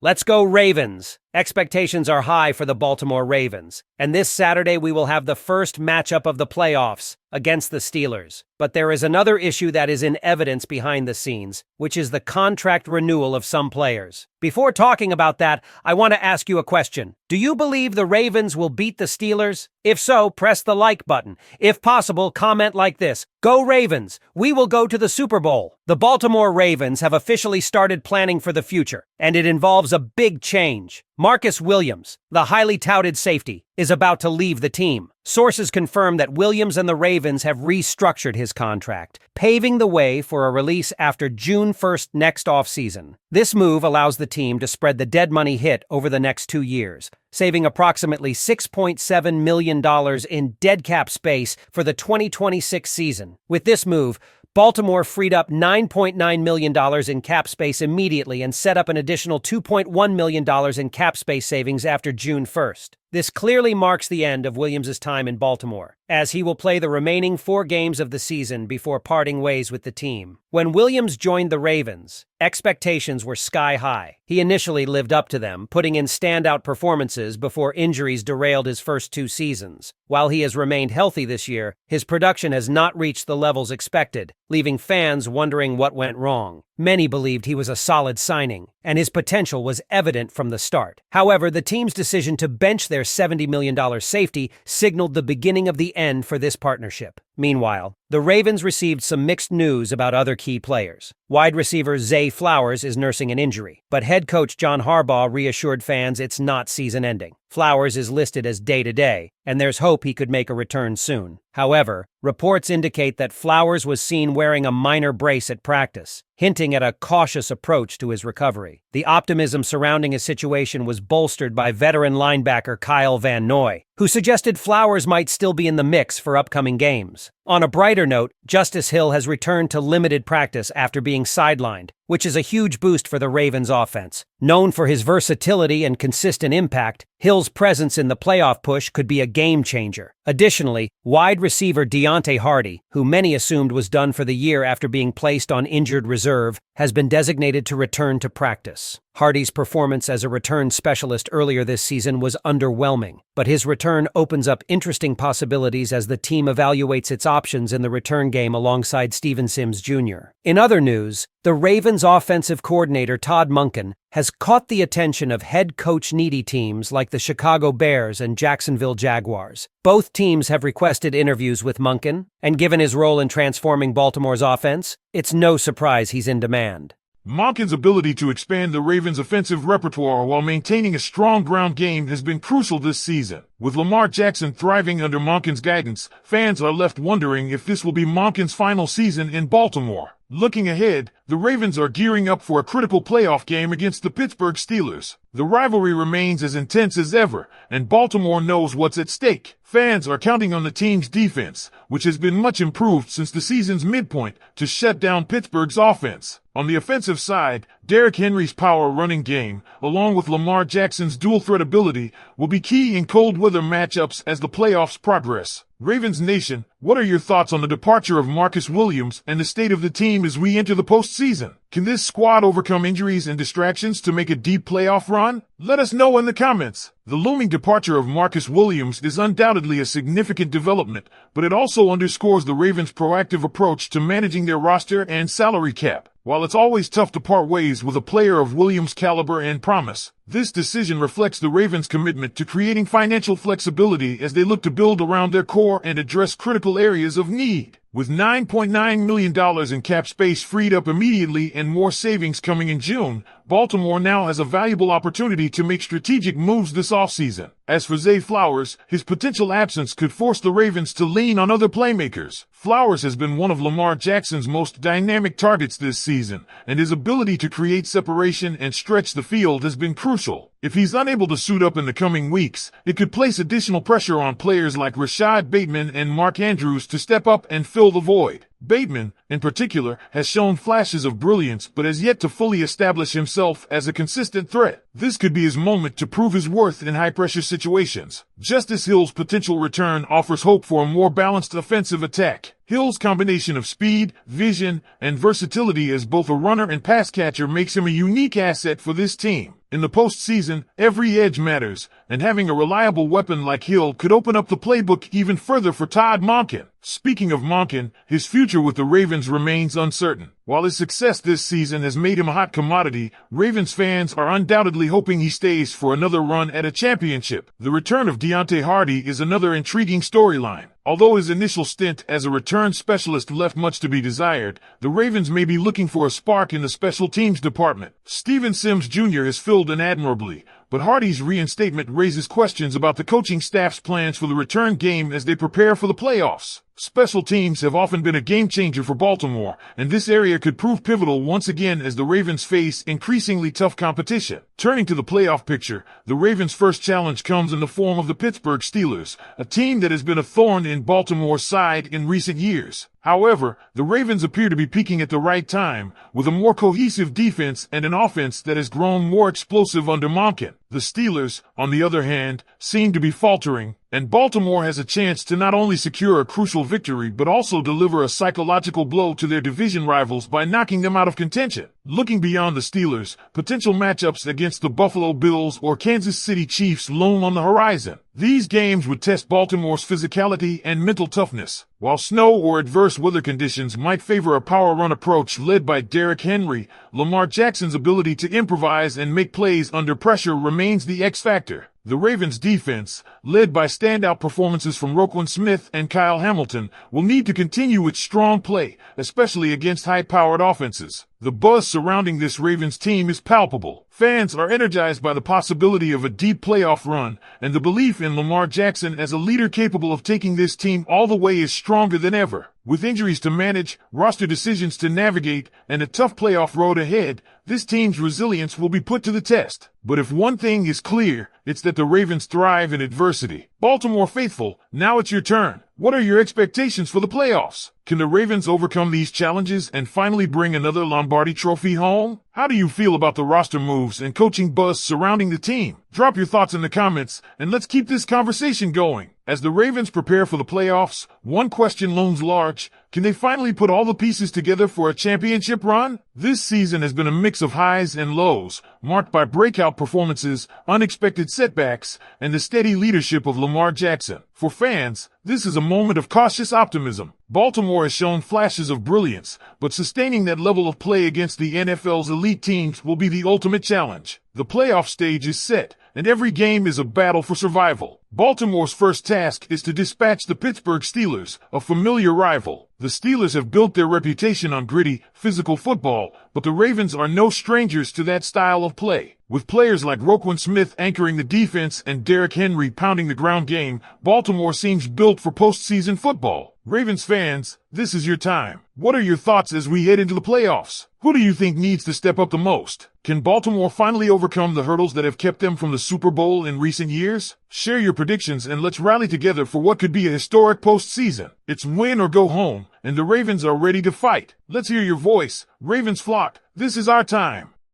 Let's go Ravens! Expectations are high for the Baltimore Ravens, and this Saturday we will have the first matchup of the playoffs against the Steelers. But there is another issue that is in evidence behind the scenes, which is the contract renewal of some players. Before talking about that, I want to ask you a question. Do you believe the Ravens will beat the Steelers? If so, press the like button. If possible, comment like this: "Go Ravens! We will go to the Super Bowl." The Baltimore Ravens have officially started planning for the future, and it involves a big change. Marcus Williams, the highly touted safety, is about to leave the team. Sources confirm that Williams and the Ravens have restructured his contract, paving the way for a release after June 1st next offseason. This move allows the team to spread the dead money hit over the next 2 years, saving approximately $6.7 million in dead cap space for the 2026 season. With this move, Baltimore freed up $9.9 million in cap space immediately and set up an additional $2.1 million in cap space savings after June 1st. This clearly marks the end of Williams' time in Baltimore, as he will play the remaining 4 games of the season before parting ways with the team. When Williams joined the Ravens, expectations were sky high. He initially lived up to them, putting in standout performances before injuries derailed his first 2 seasons. While he has remained healthy this year, his production has not reached the levels expected, leaving fans wondering what went wrong. Many believed he was a solid signing, and his potential was evident from the start. However, the team's decision to bench their $70 million safety signaled the beginning of the end for this partnership. Meanwhile, the Ravens received some mixed news about other key players. Wide receiver Zay Flowers is nursing an injury, but head coach John Harbaugh reassured fans it's not season-ending. Flowers is listed as day-to-day, and there's hope he could make a return soon. However, reports indicate that Flowers was seen wearing a minor brace at practice, hinting at a cautious approach to his recovery. The optimism surrounding his situation was bolstered by veteran linebacker Kyle Van Noy, who suggested Flowers might still be in the mix for upcoming games. On a brighter note, Justice Hill has returned to limited practice after being sidelined, which is a huge boost for the Ravens' offense. Known for his versatility and consistent impact, Hill's presence in the playoff push could be a game-changer. Additionally, wide receiver Deontay Hardy, who many assumed was done for the year after being placed on injured reserve, has been designated to return to practice. Hardy's performance as a return specialist earlier this season was underwhelming, but his return opens up interesting possibilities as the team evaluates its options in the return game alongside Steven Sims Jr. In other news, the Ravens offensive coordinator Todd Monken has caught the attention of head coach-needy teams like the Chicago Bears and Jacksonville Jaguars. Both teams have requested interviews with Monken, and given his role in transforming Baltimore's offense, it's no surprise he's in demand. Monken's ability to expand the Ravens' offensive repertoire while maintaining a strong ground game has been crucial this season. With Lamar Jackson thriving under Monken's guidance, fans are left wondering if this will be Monken's final season in Baltimore. Looking ahead, the Ravens are gearing up for a critical playoff game against the Pittsburgh Steelers. The rivalry remains as intense as ever, and Baltimore knows what's at stake. Fans are counting on the team's defense, which has been much improved since the season's midpoint, to shut down Pittsburgh's offense. On the offensive side, Derrick Henry's power running game, along with Lamar Jackson's dual threat ability, will be key in cold weather matchups as the playoffs progress. Ravens Nation, what are your thoughts on the departure of Marcus Williams and the state of the team as we enter the postseason? Can this squad overcome injuries and distractions to make a deep playoff run? Let us know in the comments. The looming departure of Marcus Williams is undoubtedly a significant development, but it also underscores the Ravens' proactive approach to managing their roster and salary cap. While it's always tough to part ways with a player of Williams' caliber and promise, this decision reflects the Ravens' commitment to creating financial flexibility as they look to build around their core and address critical areas of need. With $9.9 million in cap space freed up immediately and more savings coming in June, Baltimore now has a valuable opportunity to make strategic moves this offseason. As for Zay Flowers, his potential absence could force the Ravens to lean on other playmakers. Flowers has been one of Lamar Jackson's most dynamic targets this season, and his ability to create separation and stretch the field has been crucial. If he's unable to suit up in the coming weeks, it could place additional pressure on players like Rashad Bateman and Mark Andrews to step up and fill the void. Bateman, in particular, has shown flashes of brilliance but has yet to fully establish himself as a consistent threat. This could be his moment to prove his worth in high-pressure situations. Justice Hill's potential return offers hope for a more balanced offensive attack. Hill's combination of speed, vision, and versatility as both a runner and pass catcher makes him a unique asset for this team. In the postseason, every edge matters, and having a reliable weapon like Hill could open up the playbook even further for Todd Monken. Speaking of Monken, his future with the Ravens remains uncertain. While his success this season has made him a hot commodity, Ravens fans are undoubtedly hoping he stays for another run at a championship. The return of Deontay Hardy is another intriguing storyline. Although his initial stint as a return specialist left much to be desired, the Ravens may be looking for a spark in the special teams department. Steven Sims Jr. has filled in admirably, but Hardy's reinstatement raises questions about the coaching staff's plans for the return game as they prepare for the playoffs. Special teams have often been a game changer for Baltimore, and this area could prove pivotal once again as the Ravens face increasingly tough competition. Turning to the playoff picture, the Ravens' first challenge comes in the form of the Pittsburgh Steelers, a team that has been a thorn in Baltimore's side in recent years. However, the Ravens appear to be peaking at the right time, with a more cohesive defense and an offense that has grown more explosive under Monken. The Steelers, on the other hand, seem to be faltering, and Baltimore has a chance to not only secure a crucial victory but also deliver a psychological blow to their division rivals by knocking them out of contention. Looking beyond the Steelers, potential matchups against the Buffalo Bills or Kansas City Chiefs loom on the horizon. These games would test Baltimore's physicality and mental toughness. While snow or adverse weather conditions might favor a power run approach led by Derrick Henry, Lamar Jackson's ability to improvise and make plays under pressure remains the X factor. The Ravens' defense, led by standout performances from Roquan Smith and Kyle Hamilton, will need to continue its strong play, especially against high-powered offenses. The buzz surrounding this Ravens team is palpable. Fans are energized by the possibility of a deep playoff run, and the belief in Lamar Jackson as a leader capable of taking this team all the way is stronger than ever. With injuries to manage, roster decisions to navigate, and a tough playoff road ahead, this team's resilience will be put to the test. But if one thing is clear, it's that the Ravens thrive in adversity. Baltimore faithful, now it's your turn. What are your expectations for the playoffs? Can the Ravens overcome these challenges and finally bring another Lombardi Trophy home? How do you feel about the roster moves and coaching buzz surrounding the team? Drop your thoughts in the comments, and let's keep this conversation going. As the Ravens prepare for the playoffs, one question looms large. Can they finally put all the pieces together for a championship run? This season has been a mix of highs and lows, marked by breakout performances, unexpected setbacks, and the steady leadership of Lamar Jackson. For fans, this is a moment of cautious optimism. Baltimore has shown flashes of brilliance, but sustaining that level of play against the NFL's elite teams will be the ultimate challenge. The playoff stage is set, and every game is a battle for survival. Baltimore's first task is to dispatch the Pittsburgh Steelers, a familiar rival. The Steelers have built their reputation on gritty, physical football, but the Ravens are no strangers to that style of play. With players like Roquan Smith anchoring the defense and Derrick Henry pounding the ground game, Baltimore seems built for postseason football. Ravens fans, this is your time. What are your thoughts as we head into the playoffs? Who do you think needs to step up the most? Can Baltimore finally overcome the hurdles that have kept them from the Super Bowl in recent years? Share your predictions and let's rally together for what could be a historic postseason. It's win or go home, and the Ravens are ready to fight. Let's hear your voice. Ravens flock, this is our time.